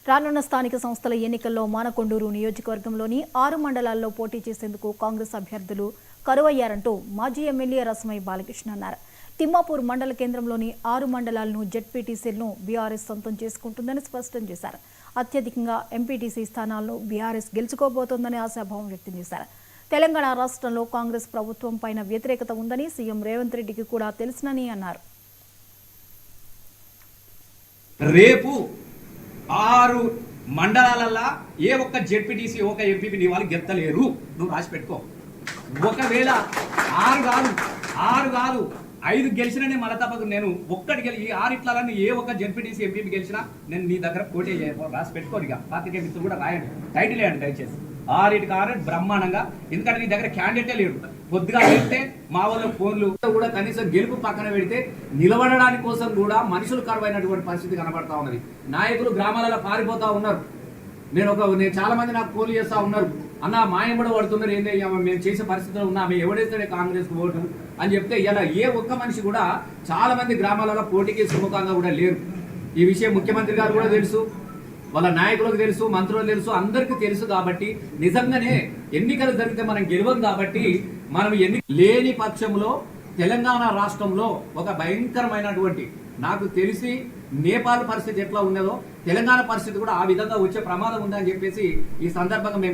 రానున్న స్థానిక సంస్థల ఎన్నికల్లో మానకొండూరు నియోజకవర్గంలోని 6 మండలాల్లో పోటీ చేసేందుకు కాంగ్రెస్ అభ్యర్థులు కరువయ్యారంటూ మాజీ ఎమ్మెల్యే రసమై బాలకృష్ణ అన్నారు. తిమ్మాపూర్ మండల కేంద్రంలోని 6 మండలాలను జెడ్పీటీసీలను బీఆర్ఎస్ సొంతం చేసుకుంటుందని స్పష్టం చేశారు. అత్యధికంగా ఎంపీటీసీ స్థానాలను బీఆర్ఎస్ గెలుచుకోబోతోందని ఆశాభావం వ్యక్తం చేశారు. తెలంగాణ రాష్ట్రంలో కాంగ్రెస్ ప్రభుత్వం పైన వ్యతిరేకత ఉందని సీఎం రేవంత్ రెడ్డికి కూడా తెలుసునని అన్నారు. రేపు 6 మండలాలల్లా ఏ ఒక్క జెడ్పీటీసీ ఒక ఎంపీపీ నీ వాళ్ళు గెలుతలేరు. నువ్వు రాసి పెట్టుకో. ఒకవేళ 6 కాదు 5 గెలిచినా మళ్ళీ తప్పకు నేను ఒక్కటి గెలి 6 ఇట్లని ఏ ఒక్క జెడ్పీటీసీ ఎంపీపీ గెలిచినా నేను నీ దగ్గర పోటీ చేయను. రాసి పెట్టుకోరు. ఇక పాతికే మిత్రులు కూడా రాయండి, టైటిల్ వేయండి దయచేసి. 6 బ్రహ్మాండంగా. ఎందుకంటే నీ దగ్గర క్యాండిడేటే లేడు. కొద్దిగా పెడితే మా వాళ్ళ ఫోన్లు కూడా కనీసం గెలుపు పక్కన పెడితే నిలబడడానికి కోసం కూడా మనుషులు కరువైనటువంటి పరిస్థితి కనబడతా ఉన్నది. నాయకులు గ్రామాలలో పారిపోతా ఉన్నారు. నేను చాలా మంది నాకు ఫోన్లు చేస్తా ఉన్నారు, అన్న మాయమ్మడ పడుతున్నారు, ఏంది మేము చేసే పరిస్థితిలో ఉన్నా ఆమె ఎవడేస్తాడే కాంగ్రెస్ ఓటు అని చెప్తే ఇలా ఏ ఒక్క మనిషి కూడా చాలా మంది గ్రామాలలో పోటీకి సుముఖంగా కూడా లేరు. ఈ విషయం ముఖ్యమంత్రి గారు కూడా తెలుసు, వాళ్ళ నాయకులకు తెలుసు, మంత్రులకు తెలుసు, అందరికీ తెలుసు. కాబట్టి నిజంగానే ఎన్నికలు జరిగితే మనం గెలవం. కాబట్టి మనం లేని పక్షంలో తెలంగాణ రాష్ట్రంలో ఒక భయంకరమైనటువంటి, నాకు తెలిసి నేపాల్ పరిస్థితి ఎట్లా ఉన్నదో తెలంగాణ పరిస్థితి కూడా ఆ విధంగా వచ్చే ప్రమాదం ఉందని చెప్పేసి ఈ సందర్భంగా మేము